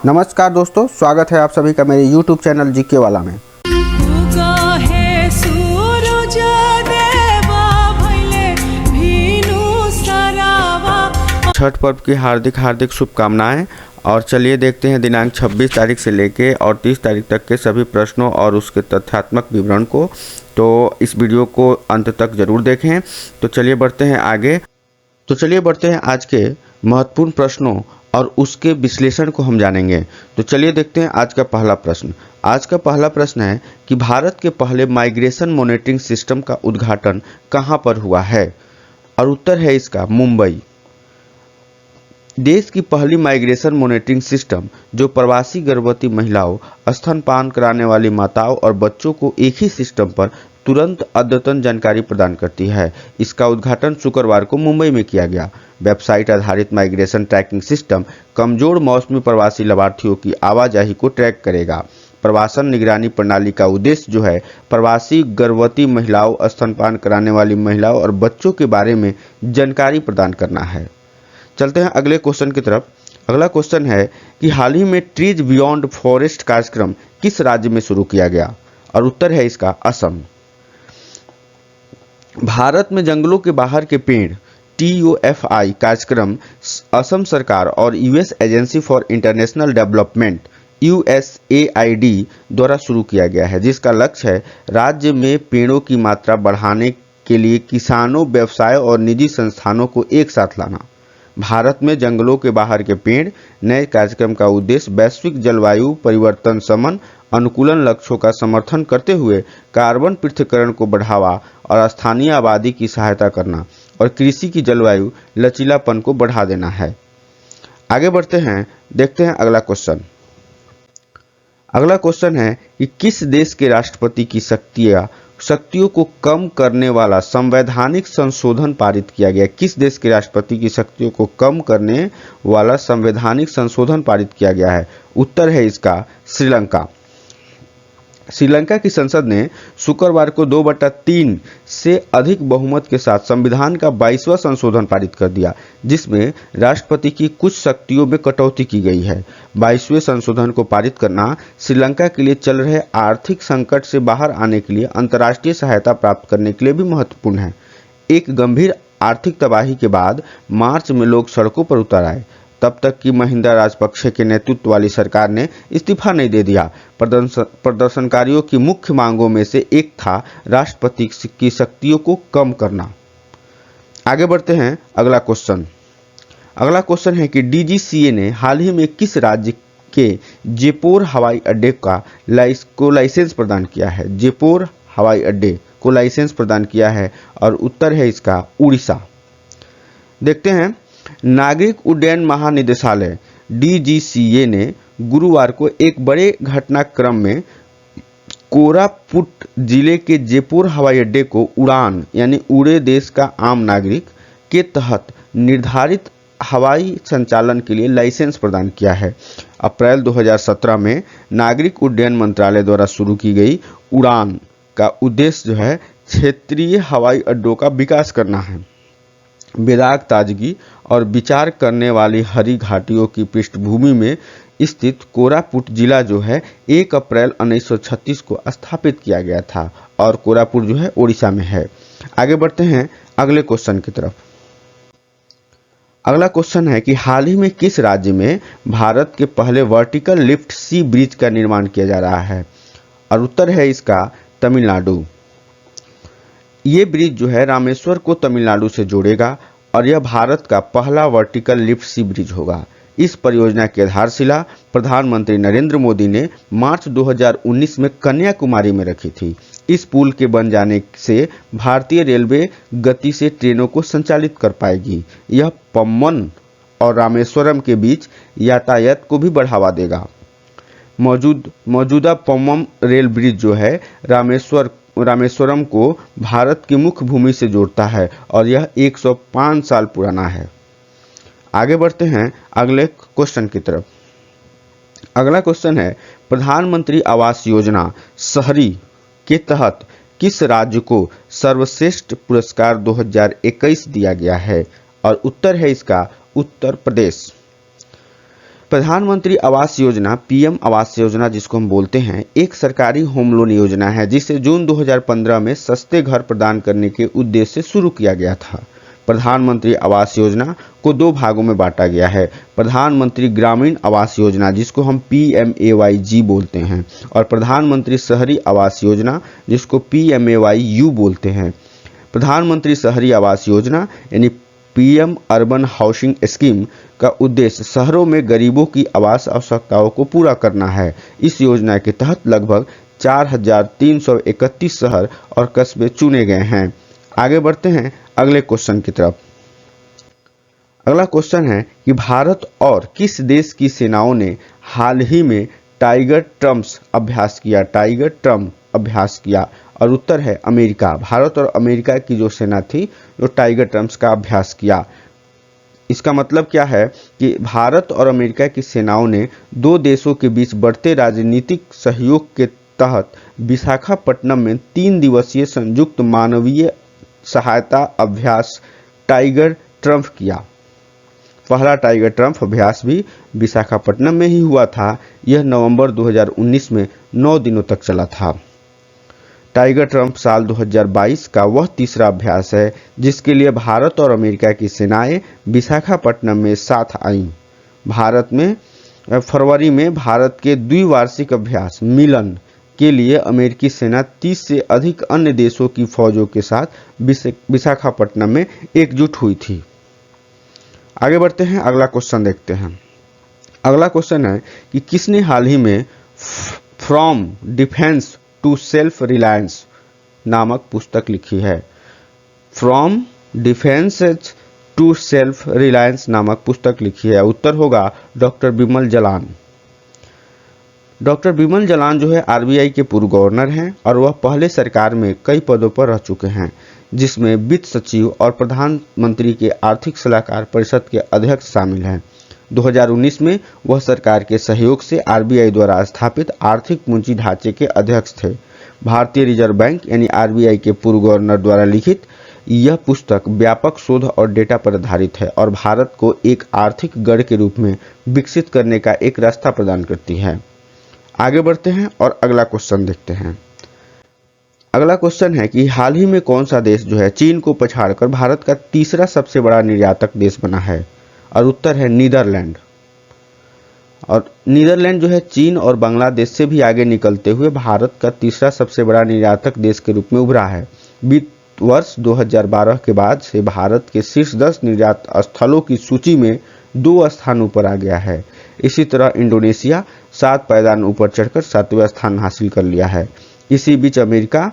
नमस्कार दोस्तों, स्वागत है आप सभी का मेरे YouTube चैनल जीके वाला में। छठ पर्व की हार्दिक शुभकामनाएं। और चलिए देखते हैं दिनांक 26 तारीख से लेके और 30 तारीख तक के सभी प्रश्नों और उसके तथ्यात्मक विवरण को। तो इस वीडियो को अंत तक जरूर देखें। तो चलिए बढ़ते हैं आज के महत्वपूर्ण प्रश्नों और उसके विश्लेषण को हम जानेंगे। तो चलिए देखते हैं आज का पहला प्रश्न। आज का पहला प्रश्न है कि भारत के पहले माइग्रेशन मॉनिटरिंग सिस्टम का उद्घाटन कहाँ पर हुआ है? और उत्तर है इसका मुंबई। देश की पहली माइग्रेशन मॉनिटरिंग सिस्टम जो प्रवासी गर्भवती महिलाओं, स्तनपान कराने वाली माताओं और बच्चों को एक ही सिस्टम पर तुरंत अद्यतन जानकारी प्रदान करती है। इसका उद्घाटन शुक्रवार को मुंबई में किया गया। वेबसाइट आधारित माइग्रेशन ट्रैकिंग सिस्टम कमजोर मौसमी प्रवासी लाभार्थियों की आवाजाही को ट्रैक करेगा। प्रवासन निगरानी प्रणाली का उद्देश्य जो है प्रवासी गर्भवती महिलाओं, स्तनपान कराने वाली महिलाओं और बच्चों के बारे में जानकारी प्रदान करना है। चलते हैं अगले क्वेश्चन की तरफ। अगला क्वेश्चन है कि हाल ही में ट्रीज बियॉन्ड फॉरेस्ट कार्यक्रम किस राज्य में शुरू किया गया? और उत्तर है इसका असम। भारत में जंगलों के बाहर के पेड़ TOFI कार्यक्रम असम सरकार और US agency for international development USAID द्वारा शुरू किया गया है, जिसका लक्ष्य है राज्य में पेड़ों की मात्रा बढ़ाने के लिए किसानों, व्यवसाय और निजी संस्थानों को एक साथ लाना। भारत में जंगलों के बाहर के पेड़ नए कार्यक्रम का उद्देश्य वैश्विक जलवायु परिवर्तन समन अनुकूलन लक्ष्यों का समर्थन करते हुए कार्बन पृथक्करण को बढ़ावा और स्थानीय आबादी की सहायता करना और कृषि की जलवायु लचीलापन को बढ़ा देना है। आगे बढ़ते हैं, देखते हैं अगला क्वेश्चन। अगला क्वेश्चन है कि किस देश के राष्ट्रपति की शक्तियों को कम करने वाला संवैधानिक संशोधन पारित किया गया? किस देश के राष्ट्रपति की शक्तियों को कम करने वाला संवैधानिक संशोधन पारित किया गया है? उत्तर है इसका श्रीलंका। श्रीलंका की संसद ने शुक्रवार को 2/3 से अधिक बहुमत के साथ संविधान का 22वां संशोधन पारित कर दिया, जिसमें राष्ट्रपति की कुछ शक्तियों में कटौती की गई है। 22वें संशोधन को पारित करना श्रीलंका के लिए चल रहे आर्थिक संकट से बाहर आने के लिए अंतर्राष्ट्रीय सहायता प्राप्त करने के लिए भी महत्वपूर्ण है। एक गंभीर आर्थिक तबाही के बाद मार्च में लोग सड़कों पर उतर आए। तब तक कि महिंदा राजपक्षे के नेतृत्व वाली सरकार ने इस्तीफा नहीं दे दिया। प्रदर्शनकारियों की मुख्य मांगों में से एक था राष्ट्रपति की शक्तियों को कम करना। आगे बढ़ते हैं अगला क्वेश्चन। अगला क्वेश्चन है कि DGCA ने हाल ही में किस राज्य के जयपुर हवाई अड्डे को लाइसेंस प्रदान किया है? जयपुर हवाई अड्डे को लाइसेंस प्रदान किया है और उत्तर है इसका उड़ीसा। देखते हैं, नागरिक उड्डयन महानिदेशालय DGCA ने गुरुवार को एक बड़े घटनाक्रम में कोरापुट जिले के जयपुर हवाई अड्डे को उड़ान यानी उड़े देश का आम नागरिक के तहत निर्धारित हवाई संचालन के लिए लाइसेंस प्रदान किया है। अप्रैल 2017 में नागरिक उड्डयन मंत्रालय द्वारा शुरू की गई उड़ान का उद्देश्य जो है क्षेत्रीय हवाई अड्डों का विकास करना है। बेदाग ताजगी और विचार करने वाली हरी घाटियों की पृष्ठभूमि में स्थित कोरापुट जिला जो है 1 अप्रैल 1936 को स्थापित किया गया था और कोरापुट जो है ओडिशा में है। आगे बढ़ते हैं अगले क्वेश्चन की तरफ। अगला क्वेश्चन है कि हाल ही में किस राज्य में भारत के पहले वर्टिकल लिफ्ट सी ब्रिज का निर्माण किया जा रहा है? और उत्तर है इसका तमिलनाडु। ये ब्रिज जो है रामेश्वर को तमिलनाडु से जोड़ेगा और यह भारत का पहला वर्टिकल लिफ्ट सी ब्रिज होगा। इस परियोजना की आधारशिला प्रधानमंत्री नरेंद्र मोदी ने मार्च 2019 में कन्याकुमारी में रखी थी। इस पुल के बन जाने से भारतीय रेलवे गति से ट्रेनों को संचालित कर पाएगी। यह पम्बन और रामेश्वरम के बीच यातायात को भी बढ़ावा देगा। मौजूदा पम्बन रेल ब्रिज जो है रामेश्वरम को भारत की मुख्य भूमि से जोड़ता है और यह 105 साल पुराना है। आगे बढ़ते हैं अगले क्वेश्चन की तरफ। अगला क्वेश्चन है प्रधानमंत्री आवास योजना शहरी के तहत किस राज्य को सर्वश्रेष्ठ पुरस्कार 2021 दिया गया है? और उत्तर है इसका उत्तर प्रदेश। प्रधानमंत्री आवास योजना पीएम आवास योजना जिसको हम बोलते हैं एक सरकारी होम लोन योजना है जिसे जून 2015 में सस्ते घर प्रदान करने के उद्देश्य से शुरू किया गया था। प्रधानमंत्री आवास योजना को दो भागों में बांटा गया है, प्रधानमंत्री ग्रामीण आवास योजना जिसको हम PMAYG बोलते हैं और प्रधानमंत्री शहरी आवास योजना जिसको PMAYU बोलते हैं। प्रधानमंत्री शहरी आवास योजना यानी पीएम अर्बन हाउसिंग स्कीम का उद्देश्य शहरों में गरीबों की आवास आवश्यकताओं को पूरा करना है। इस योजना के तहत लगभग 4,331 शहर और कस्बे चुने गए हैं। आगे बढ़ते हैं अगले क्वेश्चन की तरफ। अगला क्वेश्चन है कि भारत और किस देश की सेनाओं ने हाल ही में टाइगर ट्रम्प्स अभ्यास किया? टाइगर ट्रम्प अभ्यास किया और उत्तर है अमेरिका। भारत और अमेरिका की जो सेना थी जो टाइगर ट्रम्प्स का अभ्यास किया। इसका मतलब क्या है कि भारत और अमेरिका की सेनाओं ने दो देशों के बीच बढ़ते राजनीतिक सहयोग के तहत विशाखापट्टनम में 3 दिवसीय संयुक्त मानवीय सहायता अभ्यास टाइगर ट्रम्प किया। पहला टाइगर ट्रम्प अभ्यास भी विशाखापट्टनम में ही हुआ था। यह नवंबर 2019 में 9 दिनों तक चला था। टाइगर ट्रम्प साल 2022 का वह तीसरा अभ्यास है जिसके लिए भारत और अमेरिका की सेनाएं विशाखापट्टनम में साथ आईं। फरवरी में भारत के द्विवार्षिक अभ्यास मिलन के लिए अमेरिकी सेना 30 से अधिक अन्य देशों की फौजों के साथ विशाखापट्टनम में एकजुट हुई थी। आगे बढ़ते हैं, अगला क्वेश्चन देखते हैं। अगला क्वेश्चन है कि किसने हाल ही में from defence to self reliance नामक पुस्तक लिखी है? From defence to self reliance नामक पुस्तक लिखी है। उत्तर होगा डॉक्टर बिमल जलान। डॉक्टर बिमल जलान जो है आरबीआई के पूर्व गवर्नर हैं और वह पहले सरकार में कई पदों पर रह चुके हैं जिसमें वित्त सचिव और प्रधानमंत्री के आर्थिक सलाहकार परिषद के अध्यक्ष शामिल हैं। 2019 में वह सरकार के सहयोग से आरबीआई द्वारा स्थापित आर्थिक पूंजी ढांचे के अध्यक्ष थे। भारतीय रिजर्व बैंक यानी आरबीआई के पूर्व गवर्नर द्वारा लिखित यह पुस्तक व्यापक शोध और डेटा पर आधारित है और भारत को एक आर्थिक गढ़ के रूप में विकसित करने का एक रास्ता प्रदान करती है। आगे बढ़ते हैं और अगला क्वेश्चन देखते हैं। अगला क्वेश्चन है कि हाल ही में कौन सा देश जो है चीन को पछाड़कर भारत का तीसरा सबसे बड़ा निर्यातक देश बना है? और उत्तर है नीदरलैंड। और नीदरलैंड जो है चीन और बांग्लादेश से भी आगे निकलते हुए भारत का तीसरा सबसे बड़ा निर्यातक देश के रूप में उभरा है। वित्त वर्ष 2012 के बाद से भारत के शीर्ष 10 निर्यात स्थलों की सूची में 2 स्थान ऊपर आ गया है। इसी तरह इंडोनेशिया 7 पायदान ऊपर चढ़कर 7वें स्थान हासिल कर लिया है। इसी बीच अमेरिका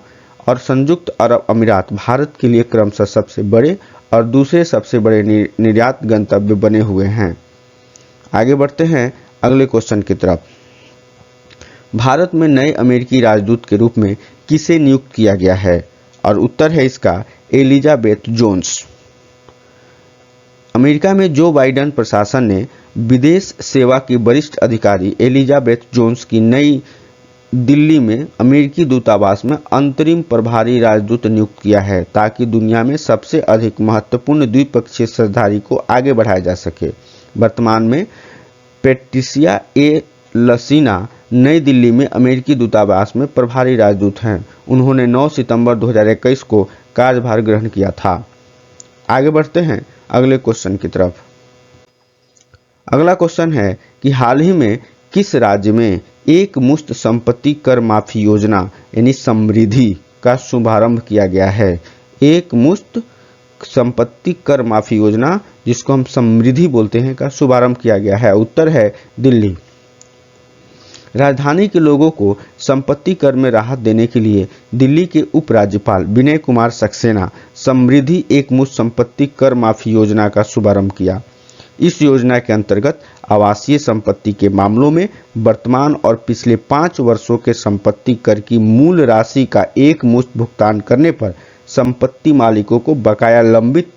और संयुक्त अरब अमीरात भारत के लिए क्रमशः सबसे बड़े और दूसरे सबसे बड़े निर्यात गंतव्य बने हुए हैं। आगे बढ़ते हैं अगले क्वेश्चन की तरफ। भारत में नए अमेरिकी राजदूत के रूप में किसे नियुक्त किया गया है? और उत्तर है इसका एलिजाबेथ जोन्स। अमेरिका में जो बाइडेन प्रशासन ने विदेश सेवा की वरिष्ठ अधिकारी एलिजाबेथ जोन्स की नई दिल्ली में अमेरिकी दूतावास में अंतरिम प्रभारी राजदूत नियुक्त किया है ताकि दुनिया में सबसे अधिक महत्वपूर्ण द्विपक्षीय साझेदारी को आगे बढ़ाया जा सके। वर्तमान में पेट्रिसिया ए लसीना नई दिल्ली में अमेरिकी दूतावास में प्रभारी राजदूत हैं। उन्होंने 9 सितंबर 2021 को कार्यभार ग्रहण किया था। आगे बढ़ते हैं अगले क्वेश्चन की तरफ। अगला क्वेश्चन है कि हाल ही में किस राज्य में एक मुश्त संपत्ति कर माफी योजना यानी समृद्धि का शुभारंभ किया गया है? एक मुश्त संपत्ति कर माफी योजना जिसको हम समृद्धि बोलते हैं का शुभारंभ किया गया है। उत्तर है दिल्ली। राजधानी के लोगों को संपत्ति कर में राहत देने के लिए दिल्ली के उपराज्यपाल विनय कुमार सक्सेना समृद्धि एक मुश्त संपत्ति कर माफी योजना का शुभारंभ किया। इस योजना के अंतर्गत आवासीय संपत्ति के मामलों में वर्तमान और पिछले 5 वर्षों के संपत्ति कर की मूल राशि का एक मुश्त भुगतान करने पर संपत्ति मालिकों को बकाया लंबित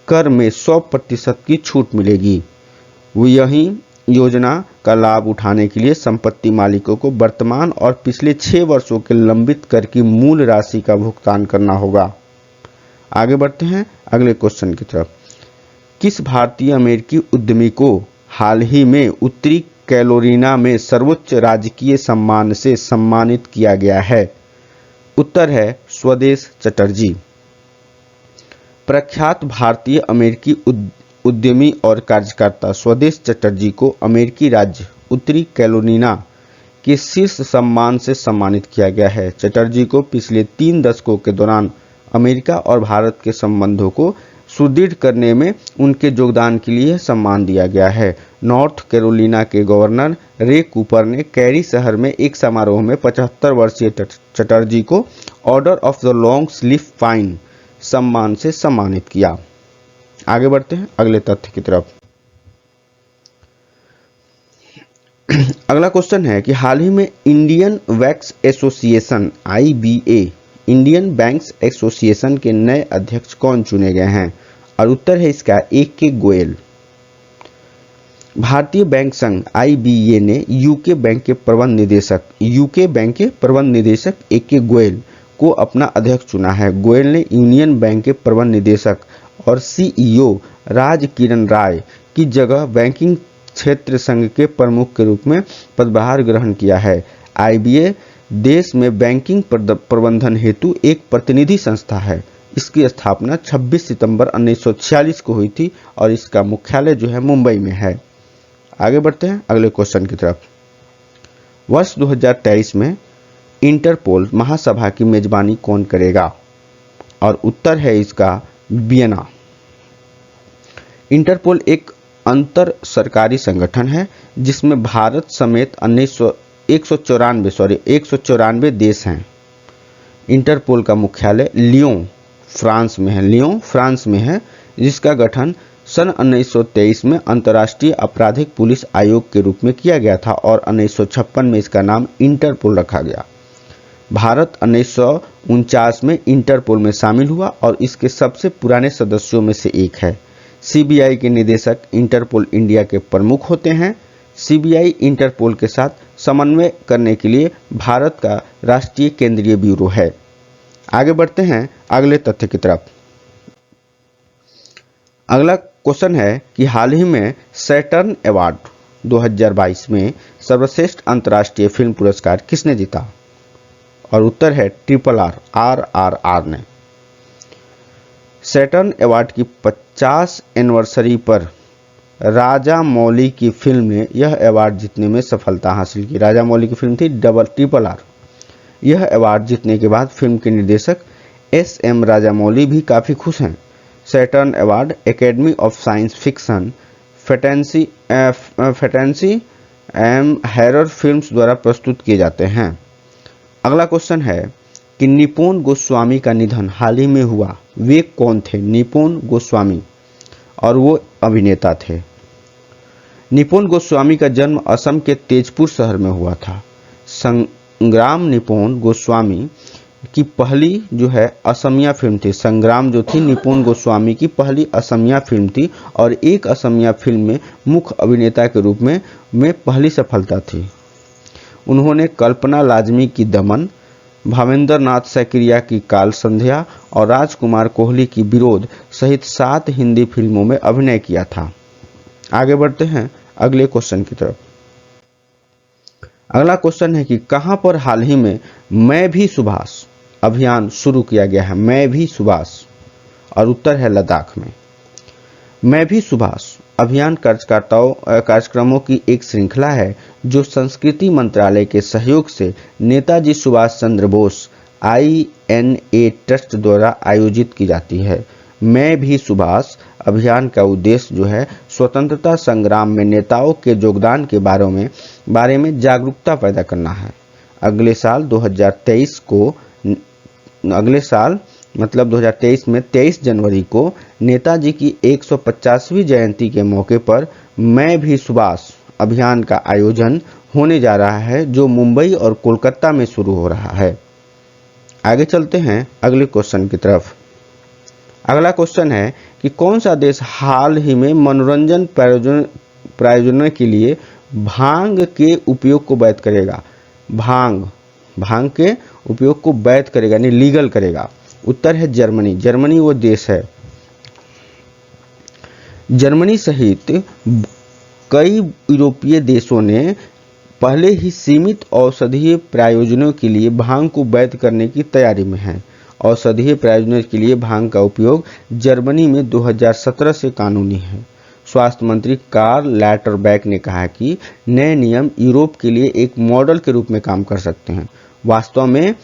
कर में 100% की छूट मिलेगी। यही योजना का लाभ उठाने के लिए संपत्ति मालिकों को वर्तमान और पिछले 6 वर्षों के लंबित कर की मूल राशि का भुगतान करना होगा। आगे बढ़ते हैं अगले क्वेश्चन की तरफ। किस भारतीय अमेरिकी उद्यमी को हाल ही में उत्तरी कैरोलिना में सर्वोच्च राजकीय सम्मान से सम्मानित किया गया है? उत्तर है स्वदेश चटर्जी। प्रख्यात भारतीय अमेरिकी उद्यमी और कार्यकर्ता स्वदेश चटर्जी को अमेरिकी राज्य उत्तरी कैरोलिना के शीर्ष सम्मान से सम्मानित किया गया है। चटर्जी को पिछले 3 दशकों के दौरान अमेरिका और भारत के संबंधों को सुदृढ़ करने में उनके योगदान के लिए सम्मान दिया गया है। नॉर्थ कैरोलिना के गवर्नर रे कूपर ने कैरी शहर में एक समारोह में 75 वर्षीय चटर्जी को order of the long leaf pine सम्मान से सम्मानित किया। आगे बढ़ते हैं अगले तथ्य की तरफ। अगला क्वेश्चन है कि हाल ही में Indian banks association IBA Indian banks association के नए अध्यक्ष कौन चुने गए हैं? और उत्तर है इसका AK गोयल। भारतीय बैंक संघ IBA ने यूके बैंक के प्रबंध निदेशक AK गोयल को अपना अध्यक्ष चुना है। गोयल ने यूनियन बैंक के प्रबंध निदेशक और CEO राज किरण राय की जगह बैंकिंग क्षेत्र संघ के प्रमुख के रूप में पदभार ग्रहण किया है। IBA देश में बैंकिंग प्रबंधन हेतु एक प्रतिनिधि संस्था है। इसकी स्थापना 26 सितंबर 1946 को हुई थी और इसका मुख्यालय जो है मुंबई में है। आगे बढ़ते हैं अगले क्वेश्चन की तरफ। वर्ष 2023 में इंटरपोल महासभा की मेजबानी कौन करेगा? और उत्तर है इसका वियना। इंटरपोल एक अंतर सरकारी संगठन है जिसमें भारत समेत 194 देश हैं। इंटरपोल का मुख्यालय लियोन फ्रांस में है जिसका गठन सन 1923 में अंतर्राष्ट्रीय आपराधिक पुलिस आयोग के रूप में किया गया था और 1956 में इसका नाम इंटरपोल रखा गया। भारत 1949 में इंटरपोल में शामिल हुआ और इसके सबसे पुराने सदस्यों में से एक है। CBI के निदेशक इंटरपोल इंडिया के प्रमुख होते हैं। CBI इंटरपोल के साथ समन्वय करने के लिए भारत का राष्ट्रीय केंद्रीय ब्यूरो है। आगे बढ़ते हैं अगले तथ्य की तरफ। अगला क्वेश्चन है कि हाल ही में सैटर्न अवार्ड 2022 में सर्वश्रेष्ठ अंतर्राष्ट्रीय फिल्म पुरस्कार किसने जीता? और उत्तर है RRR ने। सैटर्न अवार्ड की 50 एनिवर्सरी पर राजा मौली की फिल्म ने यह अवार्ड जीतने में सफलता हासिल की। राजा मौली की फिल्म थी RRR। यह अवार्ड जीतने के बाद फिल्म के निर्देशक SM राजामौली भी काफ़ी खुश हैं। Saturn award academy of science fiction, fantasy horror films द्वारा प्रस्तुत किए जाते हैं। अगला क्वेश्चन है कि निपोन गोस्वामी का निधन हाल ही में हुआ। वे कौन थे? निपोन गोस्वामी, और वो अभिनेता थे। निपोन गोस्वामी का जन्म असम के तेजपुर शहर में हुआ था। संग्राम निपोन गोस्वामी की पहली जो है असमिया फिल्म थी। संग्राम जो थी निपोन गोस्वामी की पहली असमिया फिल्म थी और एक असमिया फिल्म में मुख्य अभिनेता के रूप में पहली सफलता थी। उन्होंने कल्पना लाजमी की दमन, भावेंद्र नाथ सैकिया की काल संध्या और राजकुमार कोहली की विरोध सहित 7 हिंदी फिल्मों में अभिनय किया था। आगे बढ़ते हैं अगले क्वेश्चन की तरफ। अगला क्वेश्चन है कि कहां पर हाल ही में मैं भी सुभाष अभियान शुरू किया गया है? मैं भी सुभाष, और उत्तर है लद्दाख में। मैं भी सुभाष अभियान कार्यक्रमों की एक श्रृंखला है जो संस्कृति मंत्रालय के सहयोग से नेताजी सुभाष चंद्र बोस INA ट्रस्ट द्वारा आयोजित की जाती है। मैं भी सुभाष अभियान का उद्देश्य जो है स्वतंत्रता संग्राम में नेताओं के योगदान के बारे में जागरूकता पैदा करना है। अगले साल 2023 में 23 जनवरी को नेताजी की 150वीं जयंती के मौके पर मैं भी सुभाष अभियान का आयोजन होने जा रहा है जो मुंबई और कोलकाता में शुरू हो रहा है। आगे चलते हैं अगले क्वेश्चन की तरफ। अगला क्वेश्चन है कि कौन सा देश हाल ही में मनोरंजन प्रायोजन के लिए भांग के उपयोग को वैध करेगा? भांग के उपयोग को वैध करेगा, यानी लीगल करेगा। उत्तर है जर्मनी। जर्मनी वो देश है। जर्मनी सहित कई यूरोपीय देशों ने पहले ही सीमित औषधीय प्रयोजनों के लिए भांग को वैध करने की तैयारी में हैं। औषधीय प्रयोजनों के लिए भांग का उपयोग जर्मनी में 2017 से कानूनी है। स्वास्थ्य मंत्री कार्ल लैटरबैक ने कहा कि नए नियम यूरोप के लिए एक मॉडल के रूप में काम कर सकते हैं। वास्तव में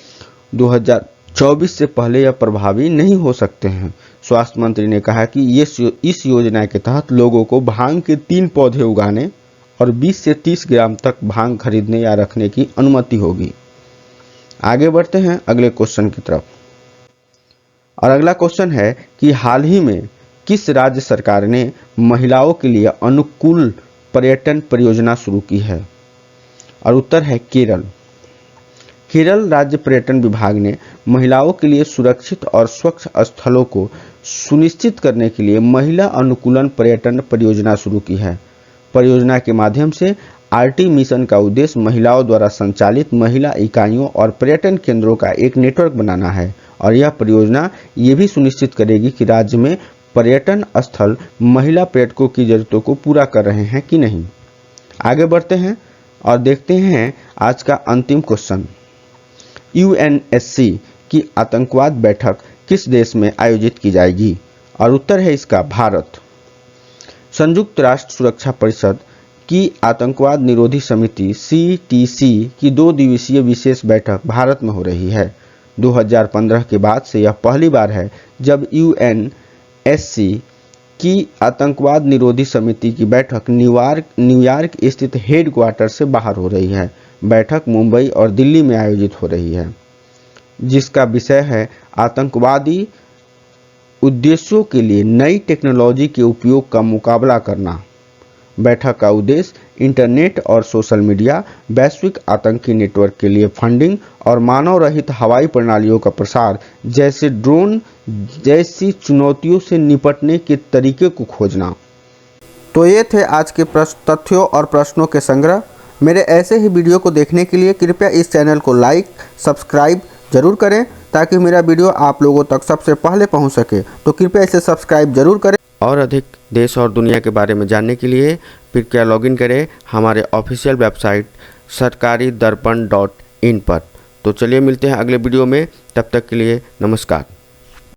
2024 से पहले यह प्रभावी नहीं हो सकते हैं। स्वास्थ्य मंत्री ने कहा कि इस योजना के तहत लोगों को भांग के 3 पौधे उगाने और 20 से 30 ग्राम तक भांग खरीदने या रखने की अनुमति होगी। आगे बढ़ते हैं अगले क्वेश्चन की तरफ। और अगला क्वेश्चन है कि हाल ही में किस राज्य सरकार ने महिलाओं के लिए अनुकूल पर्यटन परियोजना शुरू की है? और उत्तर है केरल। केरल राज्य पर्यटन विभाग ने महिलाओं के लिए सुरक्षित और स्वच्छ स्थलों को सुनिश्चित करने के लिए महिला अनुकूलन पर्यटन परियोजना शुरू की है। परियोजना के माध्यम से आरटी मिशन का उद्देश्य महिलाओं द्वारा संचालित महिला इकाइयों और पर्यटन केंद्रों का एक नेटवर्क बनाना है और यह परियोजना ये भी सुनिश्चित करेगी कि राज्य में पर्यटन स्थल महिला पर्यटकों की जरूरतों को पूरा कर रहे हैं कि नहीं। आगे बढ़ते हैं और देखते हैं आज का अंतिम क्वेश्चन। यूएनएससी की आतंकवाद बैठक किस देश में आयोजित की जाएगी? और उत्तर है इसका भारत। संयुक्त राष्ट्र सुरक्षा परिषद की आतंकवाद निरोधी समिति CTC की 2 दिवसीय विशेष बैठक भारत में हो रही है। 2015 के बाद से यह पहली बार है जब यूएनएससी की आतंकवाद निरोधी समिति की बैठक न्यूयॉर्क स्थित हेडक्वार्टर से बाहर हो रही है। बैठक मुंबई और दिल्ली में आयोजित हो रही है, जिसका विषय है आतंकवादी उद्देश्यों के लिए नई टेक्नोलॉजी के उपयोग का मुकाबला करना। बैठक का उद्देश्य इंटरनेट और सोशल मीडिया, वैश्विक आतंकी नेटवर्क के लिए फंडिंग और मानव रहित हवाई प्रणालियों का प्रसार जैसे ड्रोन जैसी चुनौतियों से निपटने के तरीके को खोजना। तो ये थे आज के तथ्यों और प्रश्नों के संग्रह। मेरे ऐसे ही वीडियो को देखने के लिए कृपया इस चैनल को लाइक सब्सक्राइब जरूर करें ताकि मेरा वीडियो आप लोगों तक सबसे पहले पहुंच सके। तो कृपया इसे सब्सक्राइब जरूर करें। और अधिक देश और दुनिया के बारे में जानने के लिए कृपया लॉगिन करें हमारे ऑफिशियल वेबसाइट sarkaridarpan.in पर। तो चलिए मिलते हैं अगले वीडियो में, तब तक के लिए नमस्कार।